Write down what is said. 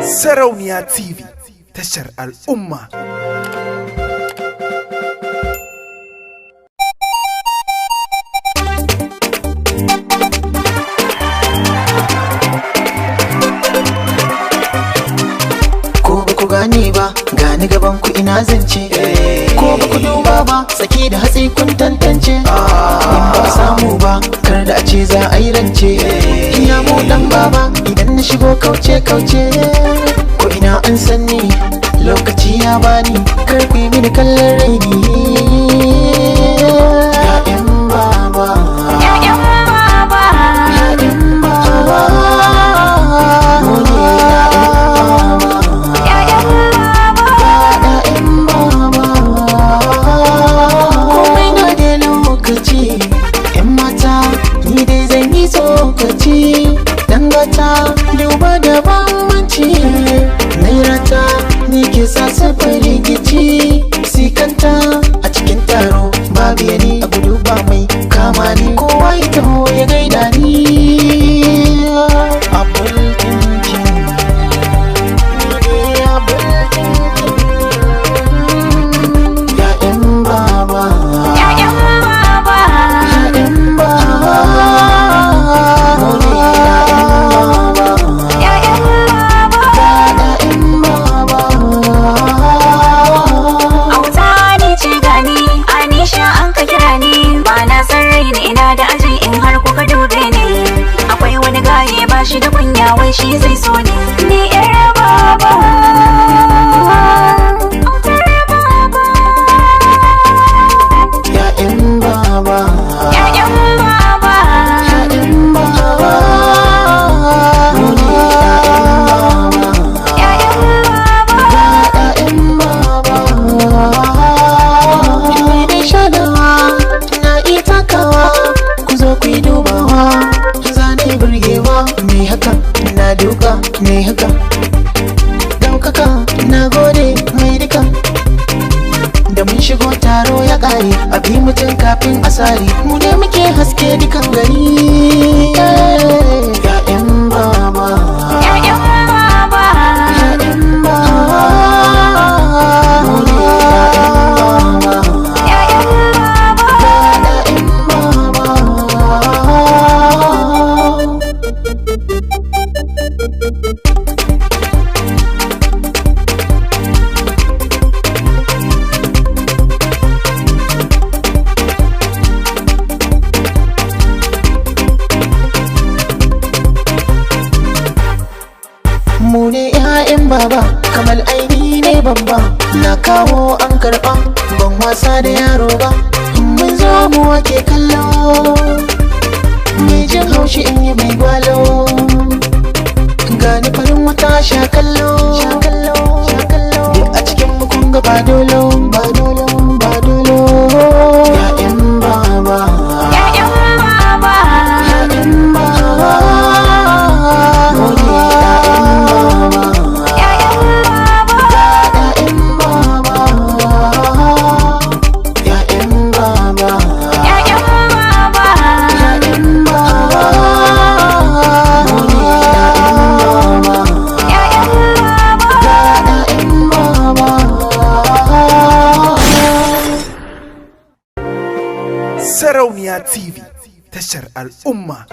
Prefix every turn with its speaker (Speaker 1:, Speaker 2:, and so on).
Speaker 1: Sarauniya TV, tashar al'umma.
Speaker 2: Ko ba ku gane ba, gani gaban ku ina zance. Ko ba ku duba ba, tsaki da hatsi kun tantance. In ba samu ba, kar da a ce za a yi rance. Ina mu dan baba, idan na shigo kauce kauce. Ko ina an sanni, lokaci ya bani, kar ku yi mini kallon raini. Ya'yan baba,
Speaker 3: Ya'yan baba,
Speaker 2: ya'yan baba, mu ne
Speaker 3: Ya'yan baba,
Speaker 2: ya'yan baba. Komai na da lokaci, 'yan mata, ni dai zan yi tsokaci. Dangata, duba da bambanci, nairata, ni ke sa safar rikici. Sikanta a cikin taro, babu yani a gudu ba mai kama ni. Kowa ya taho ya gaida ni. Abul tinkin, ni ne abul tinkin. Ya'yan baba,
Speaker 3: Ya'yan baba,
Speaker 2: ya'yan baba, mu ne
Speaker 3: Ya'yan baba.
Speaker 2: ya'yan baba.
Speaker 3: Auta ni ce gani, Anisha an ka kira ni. Ba na san raini ina da aji in har kuka dube ni. Akwai wani gaye ba shi da kunya wai shi zai so ni. Ni yar baba, autar baba.
Speaker 2: Ya'yan baba,
Speaker 3: Ya'yan baba,
Speaker 2: ya'yan baba, mu ne
Speaker 3: Ya'yan baba.
Speaker 2: ya'yan baba. Ni dai shadawa, na iya takawa, ku zo ku yi dubawa. Zane burgewa, me haka na duka, me haka ɗaukaka, na gode mai duka. Da mun shigo taro ya ƙare, a bi mutum kafin a sare. Mu ne muke haske dukan gari. Ya'yan baba,
Speaker 3: Ya'yan baba,
Speaker 2: ya'yan baba, mu ne
Speaker 3: Ya'yan baba.
Speaker 2: ya'yan baba. Mu ne 'ya'yan baba, kamar aini ne babba. Na kawo an karɓa, ban wasa da yaro ba. Mun zo mu wake kallo, mai jin haushi in yi mai gwalo. Gani farin wata sha kallo, duk a cikin mu kun ga ba dolo, ba dolo, ba dolo. Ya'yan baba,
Speaker 3: Ya'yan baba,
Speaker 2: ya'yan baba, mu ne
Speaker 3: Ya'yan baba.
Speaker 2: ya'yan baba, ya'yan baba,
Speaker 3: Ya'yan baba,
Speaker 2: ya'yan baba, mu ne
Speaker 3: Ya'yan baba.
Speaker 2: ya'yan baba.
Speaker 1: Sarauniya TV, tashar al'umma.